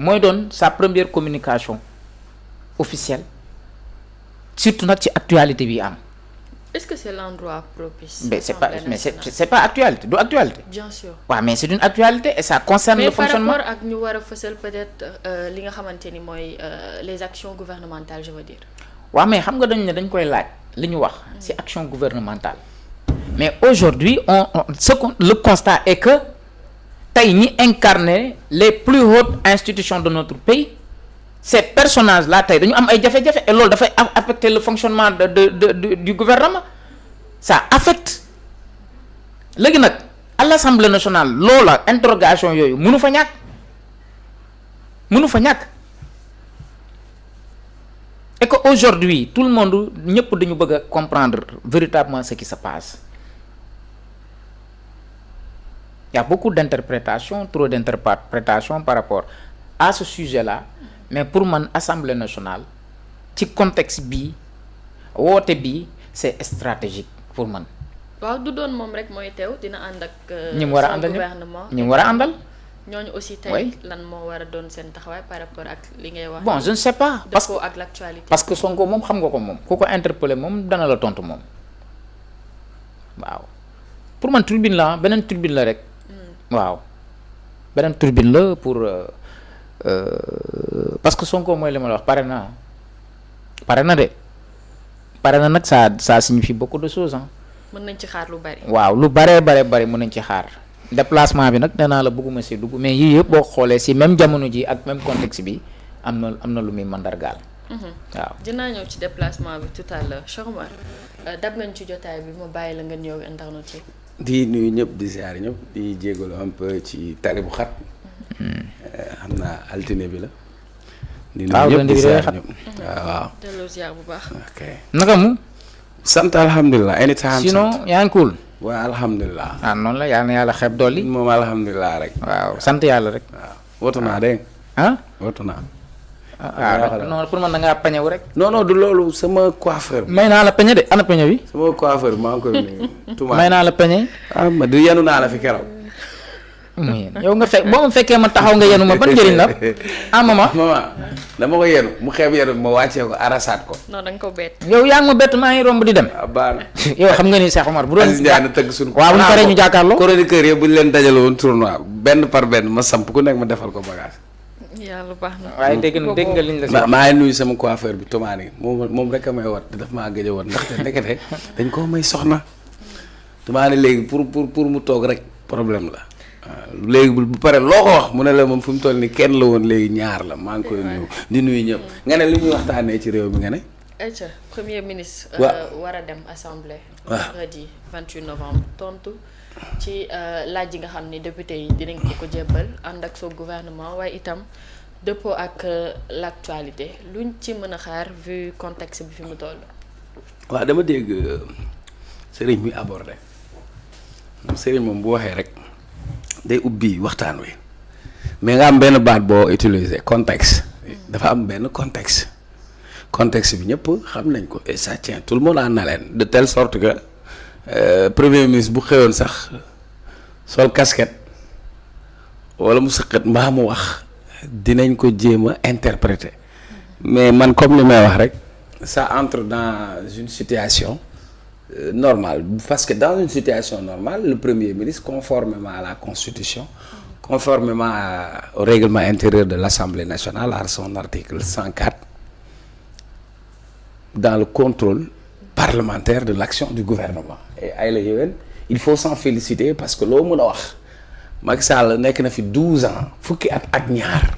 mooy doon sa première communication officielle surtout nag ci actualité bi am. est-ce que c'est l'endroit propice? mais c'est pas actualité du actualité. bien sûr waaw mais c'est une actualité et ça concerne le fonctionnement. mais par rapport ak ñu war a fësal peut-être li nga xamante ni mooy les actions gouvernementales je veux dire. waaw mais xam nga dañ koy laaj li ñu wax ci action gouvernementale mais aujourd'hui le constat est que tey ñi incarner les plus hautes institutions de notre pays ces personnages là tey dañu am ay jafe-jafe et loolu dafay affecter le fonctionnement du gouvernement ça affecte léegi nag à l'Assemblée nationale loola interrogation yooyu mënu fa ñàkk et que aujourd'hui tout le monde ñëpp dañu bëgg a comprendre véritablement ce qui se passe. Il y a beaucoup d'interprétations, trop d'interprétations par rapport à ce sujet-là. Mais pour man Assemblée nationale ci contexte bi woote bi c'est stratégique pour man. waaw du doon moom rek mooy teew dina ànd ak. ñi mu war a àndal gouvernement ñi mu war a àndal. ñooñu aussi tey lan moo war a doon seen taxawaay par rapport ak li ngay wax. bon je ne sais pas. parce que ak l'actualité. parce que Sonko moom xam nga ko moom ku ko interpeller moom dana la tontu moom waaw pour man tribune la beneen tribune la rek. waaw beneen tribune la pour. parce que Sonko mooy li ma la wax pare na nag ça signifie beaucoup de choses ah. mën nañ ci xaar lu bari. waaw lu bari mën nañ ci xaar déplacement bi nag nee naa la bëgguma si dugg mais yii yëpp boo xoolee si même jamono ji ak même contexte bi am na lu muy mandargaal. waaw dinaa ñëw ci déplacement bi tout à l'heure Cheikh Oumar dab ngañ ci jotaay bi ma bàyyi la nga ñëw internet yi. di nuyu ñëpp di ziar ñëpp di jégalu un peu ci tali bu xat. xam naa altine bi la. di nuyu ñëpp di ziar ñëpp waaw. delloo ziar bu baax. ok naka mu. sant alhamdulilah anytime. sinon yaa ngi cool. waaw alhamdulilah. noonu la yal na yàlla xeeb dolli. moom alhamdulilah rek. waaw sant yàlla rek. waaw wotu naa dégg nga. wotu naa. non pour man da ngaa peñewu rek. non du loolu sama coiffeur. may naa la peñe de ana peñe bi. sama coiffeur maa ngi koy nuyu. tuuma may naa la peñe. ma di yenu naa la fi keroog. yow nga fekk boo ma fekkee ma taxaw nga yenu ma ban njëriñ la maman dama ko yenu mu xeeb yenu ma wàccee ko arasaat ko. non da nga ko bett. yow yaa ngi ma bett maa ngi romb di dem. baax na yow xam nga ni Cheikh Omar bu doon. Aziz Ndiaye na tëgg suñu. waaw bu ñu paree ñu jàkkaarloo. chroniqueur yi bu ñu leen dajale woon tournoi benn par benn ma samp ku nekk ma defal ko bagage. yàlla baax na. waaye dégg nga liñ la si wax. maa ngi nuyu sama coiffeur bi Toumani moom rek a may wat daf maa gëj a wat ndaxte ndekete dañ koo may soxna Toumani léegi pour mu toog rek problème la. waaw léegi bu pare loo ko wax mu ne la moom fu mu toll nii kenn la woon léegi ñaar la maa ngi koy nuyu di nuyu ñëpp nga ne li ñuy waxtaanee ci réew mi nga ne. ayca premier ministre. war a dem assemblée. vendredi 28 novembre tontu ci laaj yi nga xam ni député yi dinañ ko jébbal ànd ak son gouvernement waaye itam dëppoo ak l'actualité luñ ci mën a xaar vu contexte bi fi mu toll. waaw dama dégg sëriñ mi abordé sëriñ moom bu waxee rek. day ubbi waxtaan wi mais nga am benn baat boo utiliser contexte dafa am benn contexte bi ñëpp xam nañ ko et ça tient tout le monde en haleine de telle sorte que premier ministre bu xëyoon sax sol casquette wala mu sëqat mbaa mu wax dinañ ko jéem a interpréter mais man comme li may wax rek ça entre dans une situation normal parce que dans une situation normale le premier ministre conformément à la constitution conformément au règlement intérieur de l'Assemblée nationale à son article 104 dans le contrôle parlementaire de l'action du gouvernement et ay la yéwén il faut s'en féliciter parce que loo mën a wax Macky Sall nekk na fi 12 ans fukki at ak ñaar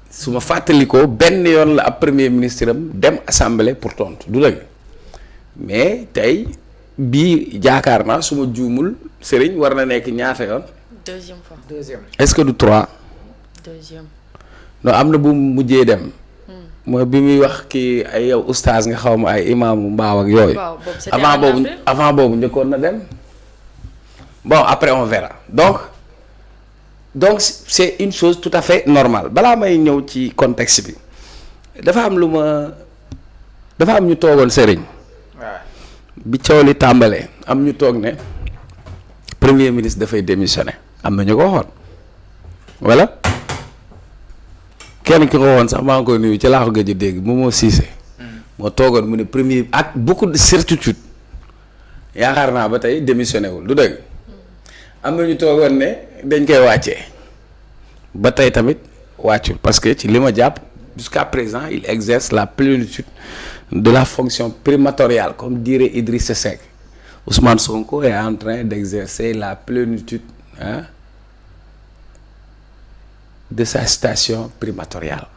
su ma fàttalikoo benn yoon la ab premier ministre am dem assemblée pour tontu du dëgg mais tey bii jaakaar naa su ma juumul Serigne war na nekk ñaata yoon. deuxième. est-ce que du 3. deuxième. non am na bu mujjee dem. mooy bi muy wax kii ay yow oustaz nga xaw ma ay imaamu mbaaw ak yooyu. avant boobu njëkkoon na dem. bon après on verra donc c'est une chose tout à fait normale balaa may ñëw ci contexte bi dafa am ñu toogoon Serigne. bi coow li tàmbalee am ñu toog ne premier ministre dafay démissionner am na ñu ko waxoon wala kenn ki ko woon sax maa ngi koy nuyu ci laa ko gëj a dégg Momo Cissé. moo toogoon mu ne premier ak beaucoup de certitude yaakaar naa ba tey démissionné wul du dëgg. am na ñu toogoon ne dañ koy wàccee ba tey tamit wàccul parce que ci li ma jàpp jusqu'à présent il exerce la plénitude de la fonction primatoriale comme dirait Idrissa Seck. Ousmane Sonko est en train d'exercer la plénitude de sa station primatoriale.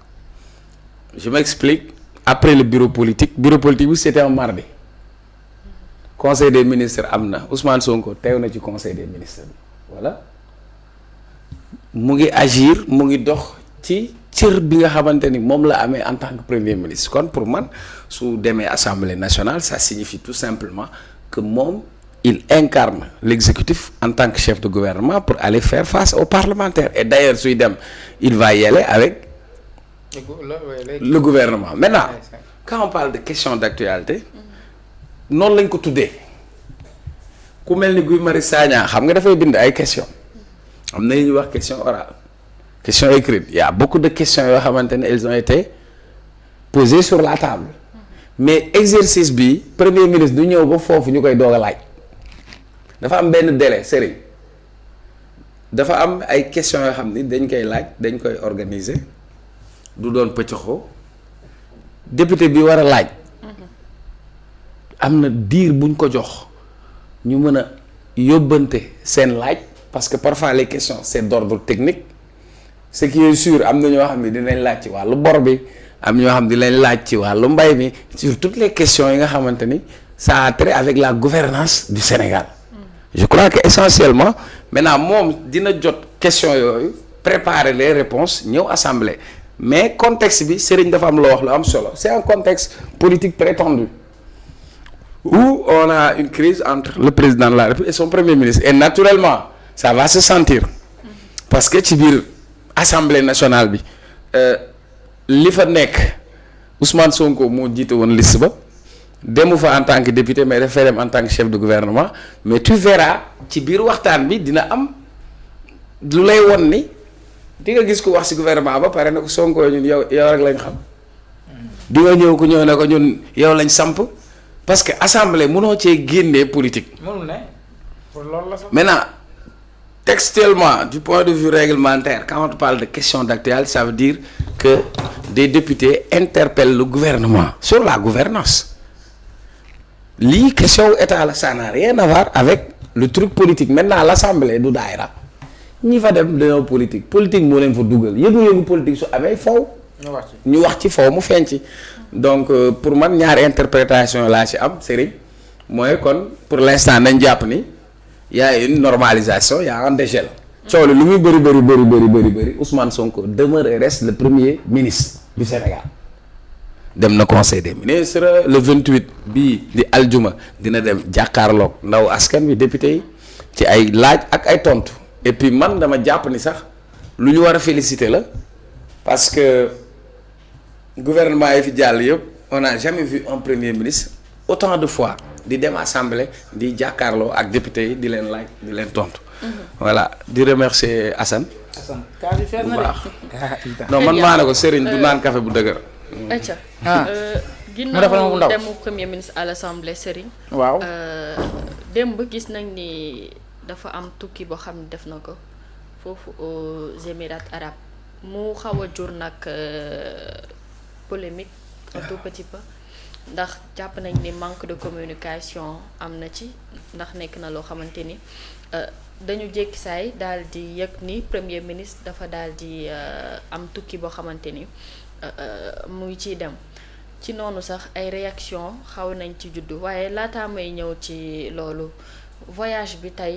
Je m'explique. Après le bureau politique bi c'était un mardi. Conseil des ministres am na Ousmane Sonko teew na ci conseil des ministres bi voilà mu ngi agir mu ngi dox ci cër bi nga xamante ni moom la amee en tant que premier ministre kon pour man su demee assemblée nationale ça signifie tout simplement que moom il incarne l'exécutif en tant que chef de gouvernement pour aller faire face aux parlementaires et d'ailleurs suy dem il va y aller avec le gouvernement. Maintenant quand on parle de questions d'actualité noonu lañ ko tuddee ku mel ni Guy Marius Sagna xam nga dafay bind ay questions am na yu ñuy wax question orale question écrite il y a beaucoup de questions yoo xamante ne elles ont été posées sur la table mais exercice bi premier ministre du ñëw ba foofu ñu koy doog a laaj dafa am benn délai Serigne dafa am ay questions yoo xam ni dañ koy laaj dañ koy organiser du doon pëccëxoo député bi war a laaj am na diir buñ ko jox ñu mën a yóbbante seen laaj parce que parfois les questions c'est d'ordre technique ce qui est sûr am na ñoo xam ne dinañ laaj ci wàllu bor bi am ñoo xam ne dinañ laaj ci wàllu mbay mi sur toutes les questions yi nga xamante ni ça a trait avec la gouvernance du Sénégal je crois que essentiellement maintenant moom dina jot questions yooyu préparer les réponses ñëw assemblée mais contexte bi Serigne dafa am loo wax lu am solo c'est un contexte politique prétendu où on a une crise entre le président de la République et son premier ministre et naturellement ça va se sentir parce que ci biir assemblée nationale bi li fa nekk Ousmane Sonko moo jiite woon liste ba demu fa en tant que député mais dafay dem en tant que chef de gouvernement mais tu verras ci biir waxtaan bi dina am lu lay won ni di nga gis ko wax ci gouvernement ba pare na ko Sonko ñun yow rek lañ xam di nga ñëw ku ñëw ne ko ñun yow lañ samp parce que assemblée mënoo cee génnee politique. mënul ne pour loolu la sax. Maintenant textuellement du point de vue réglementaire quand on parle de questions d'actualité ça veut dire que des députés interpellent le gouvernement sur la gouvernance lii question état la ça n'a rien à voir avec le truc politique maintenant l'assemblée du daayra ñi fa dem dañoo politique moo leen fa dugal yëngu-yëngu politique su amee foofu ñu wax ci foofu mu feeñ ci donc pour man ñaari interprétation laa ci am Serigne mooy kon pour l'instant nañ jàpp ni y a une normalisation y a un dégel coow lu muy bëri Ousmane Sonko demeure et reste le premier ministre du Sénégal dem na conseil des ministres le 28 bii di aljuma dina dem jàkkaarloog ndaw askan bi député yi ci ay laaj ak ay tontu et puis man dama jàpp ni sax lu ñu war a féliciter la parce que gouvernement yi fi jàll yëpp on n'a jamais vu un premier ministre autant de fois di dem assemblée di jàkkaarloo ak député yi di leen laaj di leen tontu. voilà di remercier Assane. bu baax non man maa ne ko Serigne du naan café bu dëgër. acca ginnaaw demu premier ministre à l'assemblée Serigne. waaw démb gis nañ ni dafa am tukki boo xam ne def na ko foofu aux Émirats arabes mu xaw a jur nag polémique un tout petit peu ndax jàpp nañ ni manque de communication am na ci ndax nekk na loo xamante ni dañu jékki saay daal di yëg ni premier ministre dafa daal di am tukki boo xamante ni muy ciy dem ci noonu sax ay réaction xaw nañ ci juddu waaye laataa may ñëw ci loolu voyage bi tey